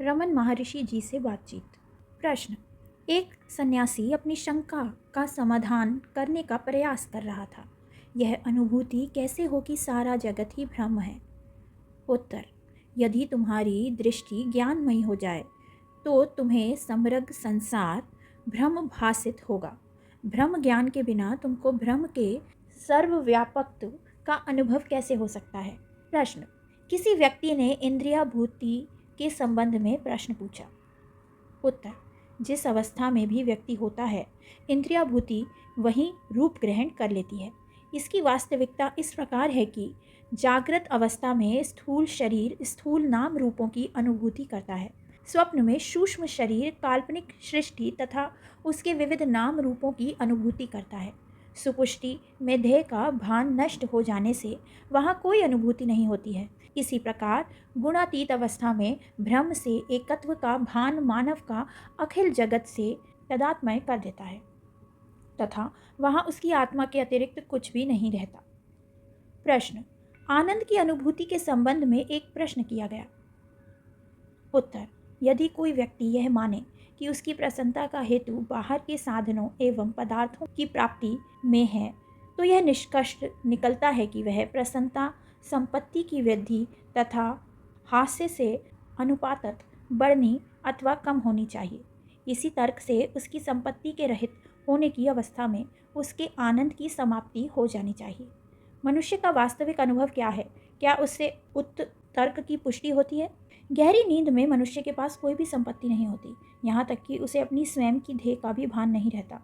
रमन महर्षि जी से बातचीत। प्रश्न। एक सन्यासी अपनी शंका का समाधान करने का प्रयास कर रहा था। यह अनुभूति कैसे हो कि सारा जगत ही भ्रम है? उत्तर। यदि तुम्हारी दृष्टि ज्ञानमयी हो जाए तो तुम्हें समग्र संसार भ्रम भासित होगा। भ्रम ज्ञान के बिना तुमको भ्रम के सर्वव्यापकत्व का अनुभव कैसे हो सकता है? प्रश्न। किसी व्यक्ति ने इंद्रियाभूति के संबंध में प्रश्न पूछा। उत्तर। जिस अवस्था में भी व्यक्ति होता है, इंद्रियाभूति वही रूप ग्रहण कर लेती है। इसकी वास्तविकता इस प्रकार है कि जागृत अवस्था में स्थूल शरीर स्थूल नाम रूपों की अनुभूति करता है। स्वप्न में सूक्ष्म शरीर काल्पनिक सृष्टि तथा उसके विविध नाम रूपों की अनुभूति करता है। सुपुष्टि में देह का भान नष्ट हो जाने से वहाँ कोई अनुभूति नहीं होती है। इसी प्रकार गुणातीत अवस्था में ब्रह्म से एकत्व का भान मानव का अखिल जगत से तदात्मय कर देता है तथा वहाँ उसकी आत्मा के अतिरिक्त कुछ भी नहीं रहता। प्रश्न। आनंद की अनुभूति के संबंध में एक प्रश्न किया गया। उत्तर। यदि कोई व्यक्ति यह माने कि उसकी प्रसन्नता का हेतु बाहर के साधनों एवं पदार्थों की प्राप्ति में है, तो यह निष्कर्ष निकलता है कि वह प्रसन्नता संपत्ति की वृद्धि तथा हास्य से अनुपातत बढ़नी अथवा कम होनी चाहिए। इसी तर्क से उसकी संपत्ति के रहित होने की अवस्था में उसके आनंद की समाप्ति हो जानी चाहिए। मनुष्य का वास्तविक अनुभव क्या है? क्या उससे उक्त तर्क की पुष्टि होती है? गहरी नींद में मनुष्य के पास कोई भी संपत्ति नहीं होती, यहाँ तक कि उसे अपनी स्वयं की देह का भी भान नहीं रहता,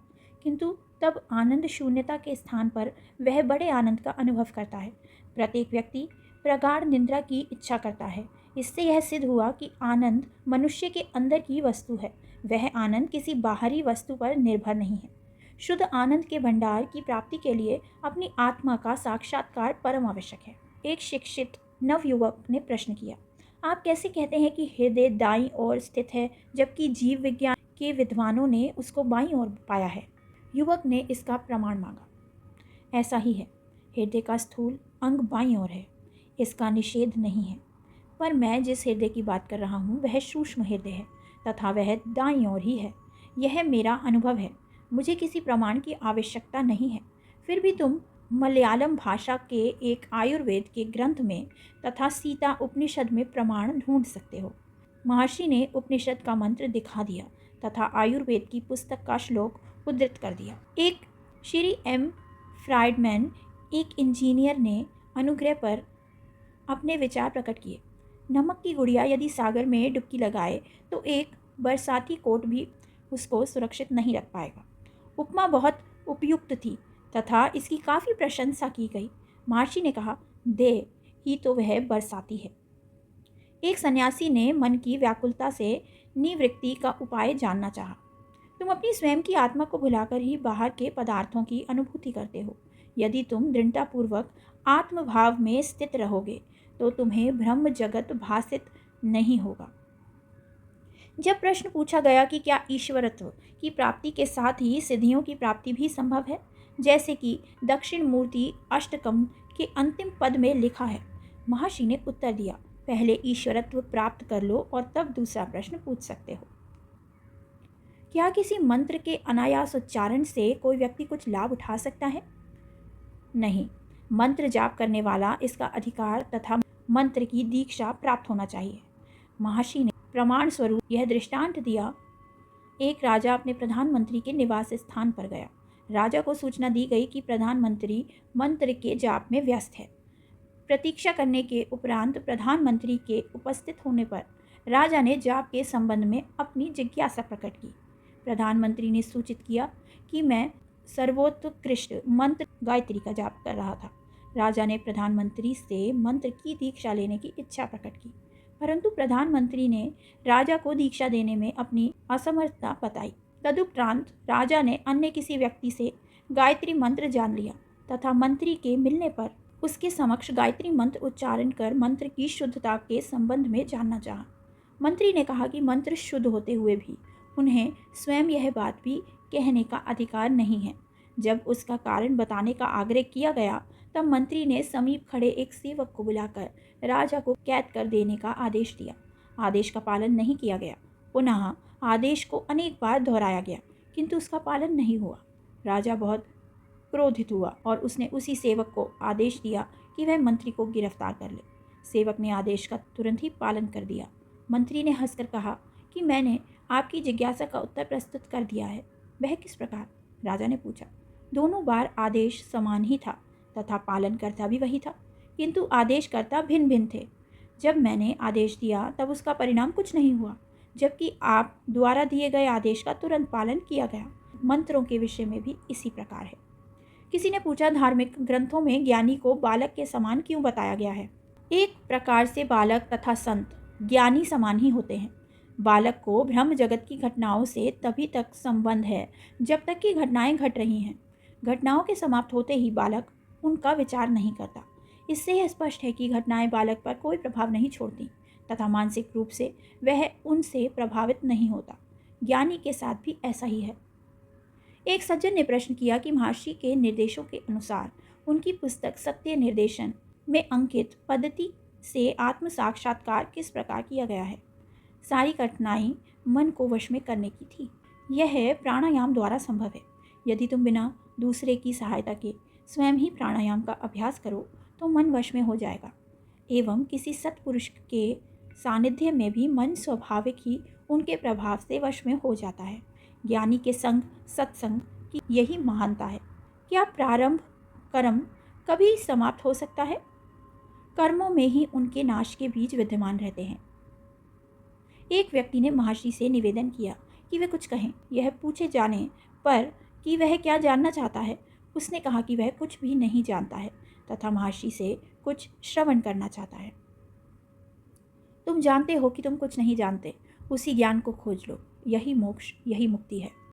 किंतु तब आनंद शून्यता के स्थान पर वह बड़े आनंद का अनुभव करता है। प्रत्येक व्यक्ति प्रगाढ़ निद्रा की इच्छा करता है। इससे यह सिद्ध हुआ कि आनंद मनुष्य के अंदर की वस्तु है। वह आनंद किसी बाहरी वस्तु पर निर्भर नहीं है। शुद्ध आनंद के भंडार की प्राप्ति के लिए अपनी आत्मा का साक्षात्कार परम आवश्यक है। एक शिक्षित नवयुवक ने प्रश्न किया, आप कैसे कहते हैं कि हृदय दाईं ओर स्थित है जबकि जीव विज्ञान के विद्वानों ने उसको बाईं ओर पाया है? युवक ने इसका प्रमाण मांगा। ऐसा ही है, हृदय का स्थूल अंग बाईं ओर है, इसका निषेध नहीं है, पर मैं जिस हृदय की बात कर रहा हूँ वह सूक्ष्म हृदय है तथा वह दाईं ओर ही है। यह मेरा अनुभव है, मुझे किसी प्रमाण की आवश्यकता नहीं है। फिर भी तुम मलयालम भाषा के एक आयुर्वेद के ग्रंथ में तथा सीता उपनिषद में प्रमाण ढूंढ सकते हो। महर्षि ने उपनिषद का मंत्र दिखा दिया तथा आयुर्वेद की पुस्तक का श्लोक उद्धृत कर दिया। एक श्री एम फ्राइडमैन, एक इंजीनियर ने अनुग्रह पर अपने विचार प्रकट किए। नमक की गुड़िया यदि सागर में डुबकी लगाए तो एक बरसाती कोट भी उसको सुरक्षित नहीं रख पाएगा। उपमा बहुत उपयुक्त थी तथा इसकी काफ़ी प्रशंसा की गई। महर्षि ने कहा, दे ही तो वह बरसाती है। एक सन्यासी ने मन की व्याकुलता से निवृत्ति का उपाय जानना चाहा। तुम अपनी स्वयं की आत्मा को भुलाकर ही बाहर के पदार्थों की अनुभूति करते हो। यदि तुम दृढ़तापूर्वक आत्मभाव में स्थित रहोगे तो तुम्हें ब्रह्म जगत भासित नहीं होगा। जब प्रश्न पूछा गया कि क्या ईश्वरत्व की प्राप्ति के साथ ही सिद्धियों की प्राप्ति भी संभव है, जैसे कि दक्षिण मूर्ति अष्टकम के अंतिम पद में लिखा है, महर्षि ने उत्तर दिया, पहले ईश्वरत्व प्राप्त कर लो और तब दूसरा प्रश्न पूछ सकते हो। क्या किसी मंत्र के अनायास उच्चारण से कोई व्यक्ति कुछ लाभ उठा सकता है? नहीं, मंत्र जाप करने वाला इसका अधिकार तथा मंत्र की दीक्षा प्राप्त होना चाहिए। महर्षि ने प्रमाण स्वरूप यह दृष्टांत दिया। एक राजा अपने प्रधानमंत्री के निवास स्थान पर गया। राजा को सूचना दी गई कि प्रधानमंत्री मंत्र के जाप में व्यस्त है। प्रतीक्षा करने के उपरांत प्रधानमंत्री के उपस्थित होने पर राजा ने जाप के संबंध में अपनी जिज्ञासा प्रकट की। प्रधानमंत्री ने सूचित किया कि मैं सर्वोत्कृष्ट मंत्र गायत्री का जाप कर रहा था। राजा ने प्रधानमंत्री से मंत्र की दीक्षा लेने की इच्छा प्रकट की, परंतु प्रधानमंत्री ने राजा को दीक्षा देने में अपनी असमर्थता बताई। तदुपरांत राजा ने अन्य किसी व्यक्ति से गायत्री मंत्र जान लिया तथा मंत्री के मिलने पर उसके समक्ष गायत्री मंत्र उच्चारण कर मंत्र की शुद्धता के संबंध में जानना चाहा। मंत्री ने कहा कि मंत्र शुद्ध होते हुए भी उन्हें स्वयं यह बात भी कहने का अधिकार नहीं है। जब उसका कारण बताने का आग्रह किया गया तब मंत्री ने समीप खड़े एक सेवक को बुलाकर राजा को कैद कर देने का आदेश दिया। आदेश का पालन नहीं किया गया। पुनः आदेश को अनेक बार दोहराया गया, किंतु उसका पालन नहीं हुआ। राजा बहुत क्रोधित हुआ और उसने उसी सेवक को आदेश दिया कि वह मंत्री को गिरफ्तार कर ले। सेवक ने आदेश का तुरंत ही पालन कर दिया। मंत्री ने हंसकर कहा कि मैंने आपकी जिज्ञासा का उत्तर प्रस्तुत कर दिया है। वह किस प्रकार? राजा ने पूछा। दोनों बार आदेश समान ही था तथा पालनकर्ता भी वही था, किंतु आदेशकर्ता भिन्न भिन्न थे। जब मैंने आदेश दिया तब उसका परिणाम कुछ नहीं हुआ, जबकि आप द्वारा दिए गए आदेश का तुरंत पालन किया गया। मंत्रों के विषय में भी इसी प्रकार है। किसी ने पूछा, धार्मिक ग्रंथों में ज्ञानी को बालक के समान क्यों बताया गया है? एक प्रकार से बालक तथा संत ज्ञानी समान ही होते हैं। बालक को ब्रह्म जगत की घटनाओं से तभी तक संबंध है जब तक कि घटनाएं घट रही हैं। घटनाओं के समाप्त होते ही बालक उनका विचार नहीं करता। इससे यह स्पष्ट है कि घटनाएं बालक पर कोई प्रभाव नहीं छोड़ती तथा मानसिक रूप से वह उनसे प्रभावित नहीं होता। ज्ञानी के साथ भी ऐसा ही है। एक सज्जन ने प्रश्न किया कि महर्षि के निर्देशों के अनुसार उनकी पुस्तक सत्य निर्देशन में अंकित पद्धति से आत्म साक्षात्कार किस प्रकार किया गया है? सारी कठिनाई मन को वश में करने की थी। यह प्राणायाम द्वारा संभव है। यदि तुम बिना दूसरे की सहायता के स्वयं ही प्राणायाम का अभ्यास करो तो मन वश में हो जाएगा। एवं किसी सत्पुरुष के सानिध्य में भी मन स्वाभाविक ही उनके प्रभाव से वश में हो जाता है। ज्ञानी के संग सत्संग की यही महानता है। क्या प्रारंभ कर्म कभी समाप्त हो सकता है? कर्मों में ही उनके नाश के बीज विद्यमान रहते हैं। एक व्यक्ति ने महर्षि से निवेदन किया कि वे कुछ कहें। यह पूछे जाने पर कि वह क्या जानना चाहता है, उसने कहा कि वह कुछ भी नहीं जानता है तथा महर्षि से कुछ श्रवण करना चाहता है। तुम जानते हो कि तुम कुछ नहीं जानते, उसी ज्ञान को खोज लो। यही मोक्ष, यही मुक्ति है।